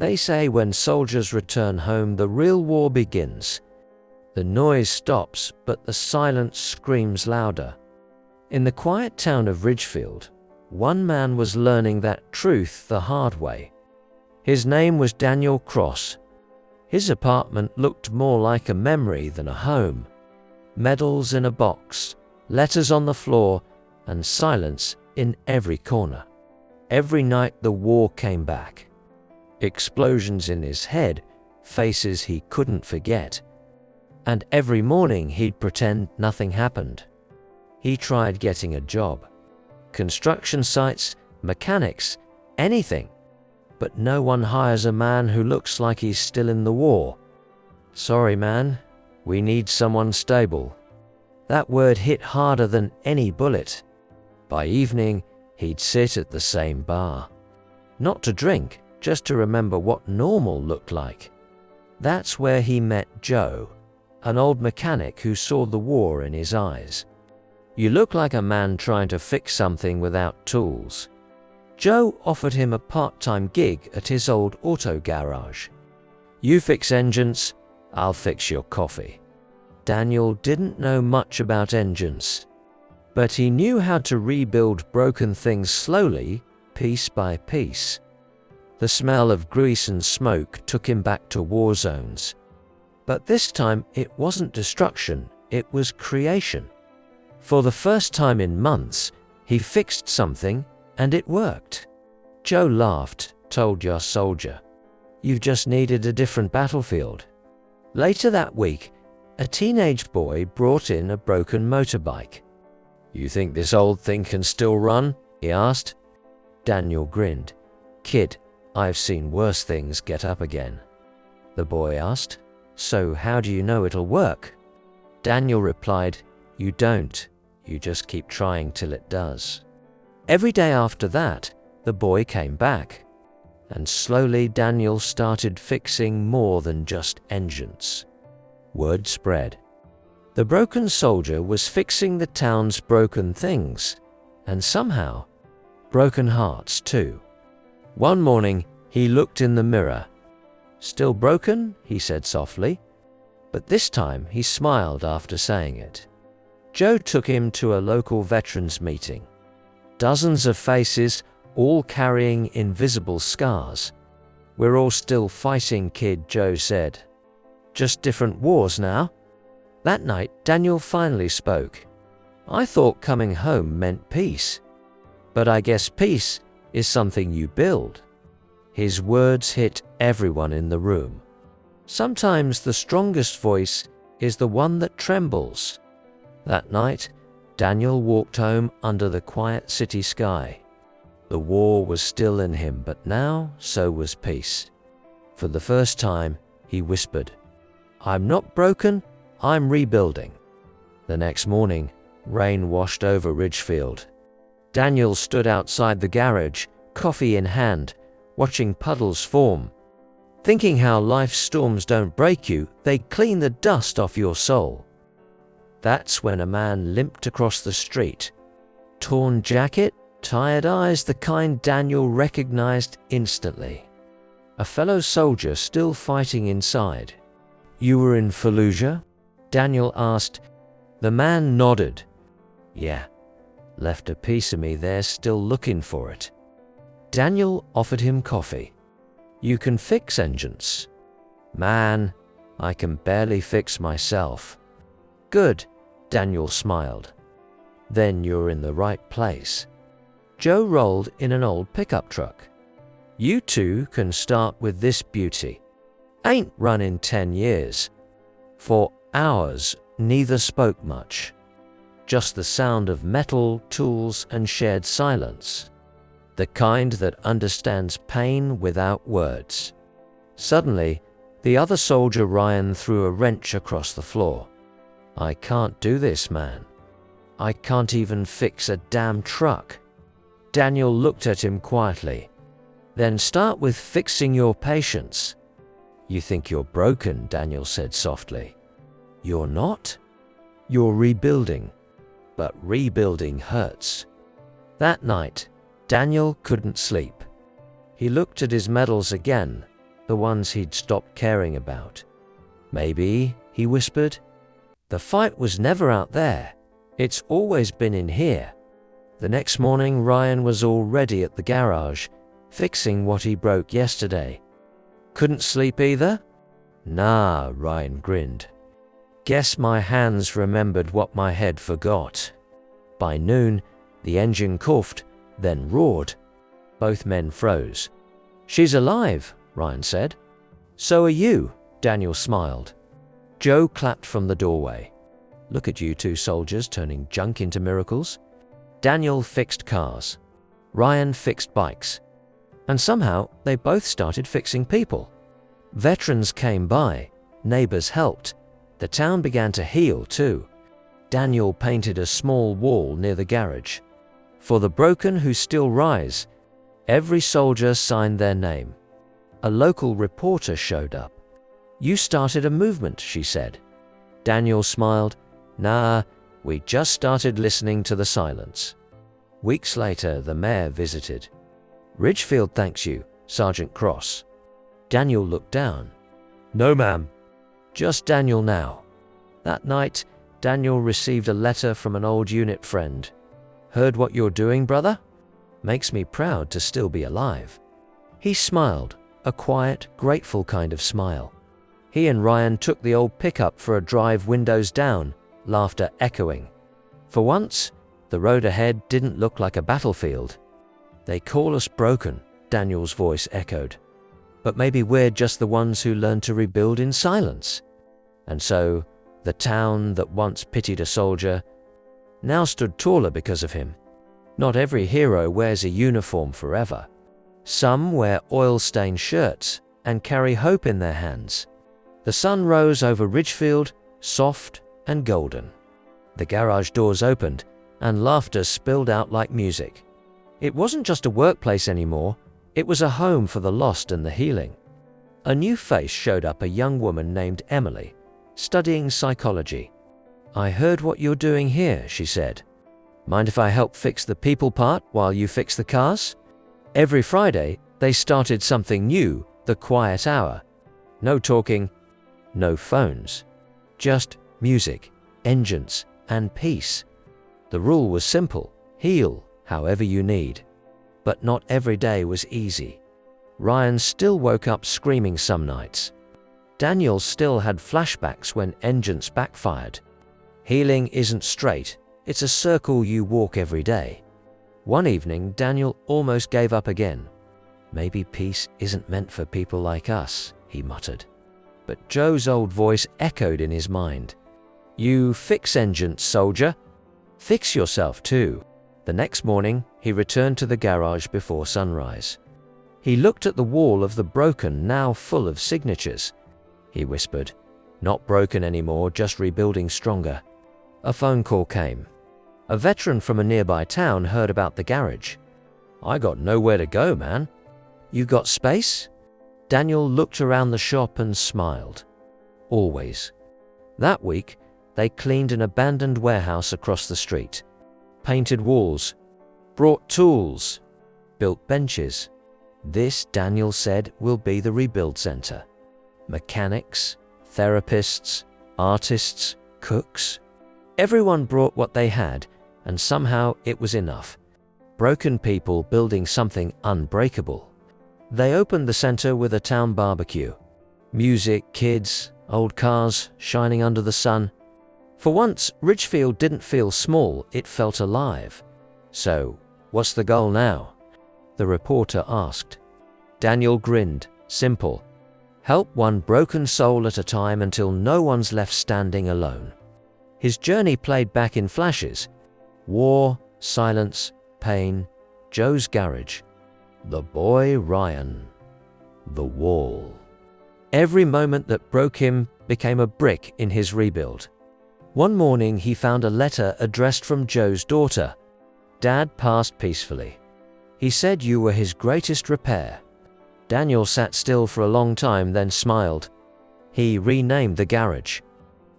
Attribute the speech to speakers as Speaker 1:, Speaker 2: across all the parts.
Speaker 1: They say when soldiers return home, the real war begins. The noise stops, but the silence screams louder. In the quiet town of Ridgefield, one man was learning that truth the hard way. His name was Daniel Cross. His apartment looked more like a memory than a home. Medals in a box, letters on the floor, and silence in every corner. Every night the war came back. Explosions in his head, faces he couldn't forget. And every morning he'd pretend nothing happened. He tried getting a job. Construction sites, mechanics, anything. But no one hires a man who looks like he's still in the war. Sorry, man, we need someone stable. That word hit harder than any bullet. By evening, he'd sit at the same bar. Not to drink, just to remember what normal looked like. That's where he met Joe, an old mechanic who saw the war in his eyes. You look like a man trying to fix something without tools. Joe offered him a part-time gig at his old auto garage. You fix engines, I'll fix your coffee. Daniel didn't know much about engines, but he knew how to rebuild broken things slowly, piece by piece. The smell of grease and smoke took him back to war zones. But this time it wasn't destruction, it was creation. For the first time in months, he fixed something and it worked. Joe laughed, told your soldier, "You just needed a different battlefield." Later that week, a teenage boy brought in a broken motorbike. "You think this old thing can still run?" he asked. Daniel grinned. "Kid, I've seen worse things get up again." The boy asked, "So how do you know it'll work?" Daniel replied, "You don't. You just keep trying till it does." Every day after that, the boy came back. And slowly Daniel started fixing more than just engines. Word spread. The broken soldier was fixing the town's broken things, and somehow, broken hearts too. One morning, he looked in the mirror. "Still broken?" he said softly. But this time he smiled after saying it. Joe took him to a local veterans meeting. Dozens of faces, all carrying invisible scars. "We're all still fighting, kid," Joe said. "Just different wars now." That night, Daniel finally spoke. "I thought coming home meant peace. But I guess peace is something you build." His words hit everyone in the room. Sometimes the strongest voice is the one that trembles. That night, Daniel walked home under the quiet city sky. The war was still in him, but now so was peace. For the first time, he whispered, "I'm not broken, I'm rebuilding." The next morning, rain washed over Ridgefield. Daniel stood outside the garage, coffee in hand, watching puddles form, thinking how life's storms don't break you, they clean the dust off your soul. That's when a man limped across the street. Torn jacket, tired eyes, the kind Daniel recognized instantly. A fellow soldier still fighting inside. "You were in Fallujah?" Daniel asked. The man nodded. "Yeah, left a piece of me there still looking for it." Daniel offered him coffee. "You can fix engines." "Man, I can barely fix myself." "Good," Daniel smiled. "Then you're in the right place." Joe rolled in an old pickup truck. "You two can start with this beauty. Ain't run in 10 years. For hours, neither spoke much. Just the sound of metal, tools, and shared silence. The kind that understands pain without words. Suddenly, the other soldier Ryan threw a wrench across the floor. "I can't do this, man. I can't even fix a damn truck." Daniel looked at him quietly. "Then start with fixing your patience." "You think you're broken," Daniel said softly. "You're not. You're rebuilding. But rebuilding hurts." That night, Daniel couldn't sleep. He looked at his medals again, the ones he'd stopped caring about. Maybe, he whispered, the fight was never out there. It's always been in here. The next morning, Ryan was already at the garage, fixing what he broke yesterday. Couldn't sleep either? Nah, Ryan grinned. Guess my hands remembered what my head forgot. By noon, the engine coughed, then roared. Both men froze. She's alive, Ryan said. So are you, Daniel smiled. Joe clapped from the doorway. Look at you two soldiers turning junk into miracles. Daniel fixed cars. Ryan fixed bikes. And somehow, they both started fixing people. Veterans came by. Neighbors helped. The town began to heal too. Daniel painted a small wall near the garage. For the broken who still rise. Every soldier signed their name. A local reporter showed up. You started a movement, she said. Daniel smiled. Nah, we just started listening to the silence. Weeks later, the mayor visited. Ridgefield thanks you, Sergeant Cross. Daniel looked down. No, ma'am. Just Daniel now. That night, Daniel received a letter from an old unit friend. Heard what you're doing, brother? Makes me proud to still be alive. He smiled, a quiet, grateful kind of smile. He and Ryan took the old pickup for a drive windows down, laughter echoing. For once, the road ahead didn't look like a battlefield. They call us broken, Daniel's voice echoed. But maybe we're just the ones who learned to rebuild in silence. And so, the town that once pitied a soldier now stood taller because of him. Not every hero wears a uniform forever. Some wear oil-stained shirts and carry hope in their hands. The sun rose over Ridgefield, soft and golden. The garage doors opened, and laughter spilled out like music. It wasn't just a workplace anymore, it was a home for the lost and the healing. A new face showed up, a young woman named Emily, studying psychology. I heard what you're doing here, she said. Mind if I help fix the people part while you fix the cars? Every Friday, they started something new, the quiet hour. No talking, no phones. Just music, engines, and peace. The rule was simple, heal however you need. But not every day was easy. Ryan still woke up screaming some nights. Daniel still had flashbacks when engines backfired. Healing isn't straight, it's a circle you walk every day. One evening, Daniel almost gave up again. Maybe peace isn't meant for people like us, he muttered. But Joe's old voice echoed in his mind. You fix engines, soldier. Fix yourself too. The next morning, he returned to the garage before sunrise. He looked at the wall of the broken, now full of signatures. He whispered, not broken anymore, just rebuilding stronger. A phone call came. A veteran from a nearby town heard about the garage. I got nowhere to go, man. You got space? Daniel looked around the shop and smiled. Always. That week, they cleaned an abandoned warehouse across the street. Painted walls, brought tools, built benches. This, Daniel said, will be the rebuild center. Mechanics, therapists, artists, cooks. Everyone brought what they had, and somehow it was enough. Broken people building something unbreakable. They opened the center with a town barbecue. Music, kids, old cars shining under the sun. For once, Ridgefield didn't feel small, it felt alive. So, what's the goal now? The reporter asked. Daniel grinned, simple. Help one broken soul at a time until no one's left standing alone. His journey played back in flashes. War, silence, pain, Joe's garage. The boy Ryan. The wall. Every moment that broke him became a brick in his rebuild. One morning he found a letter addressed from Joe's daughter. Dad passed peacefully. He said you were his greatest repair. Daniel sat still for a long time, then smiled. He renamed the garage.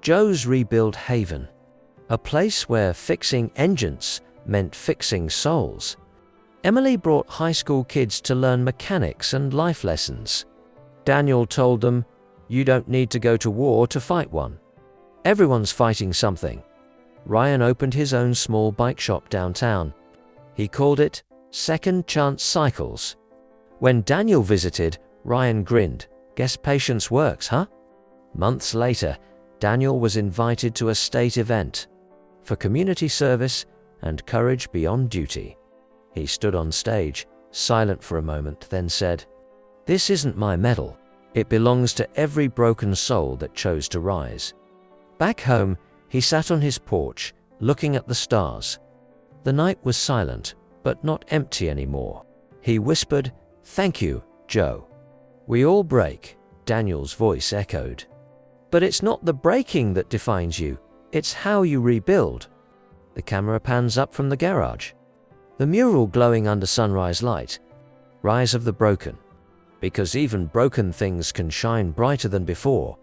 Speaker 1: Joe's Rebuild Haven. A place where fixing engines meant fixing souls. Emily brought high school kids to learn mechanics and life lessons. Daniel told them, "You don't need to go to war to fight one. Everyone's fighting something." Ryan opened his own small bike shop downtown. He called it Second Chance Cycles. When Daniel visited, Ryan grinned. "Guess patience works, huh?" Months later, Daniel was invited to a state event for community service and courage beyond duty. He stood on stage, silent for a moment, then said, "This isn't my medal. It belongs to every broken soul that chose to rise." Back home, he sat on his porch, looking at the stars. The night was silent, but not empty anymore. He whispered, "Thank you, Joe." "We all break," Daniel's voice echoed. "But it's not the breaking that defines you, it's how you rebuild." The camera pans up from the garage. The mural glowing under sunrise light. Rise of the broken. Because even broken things can shine brighter than before.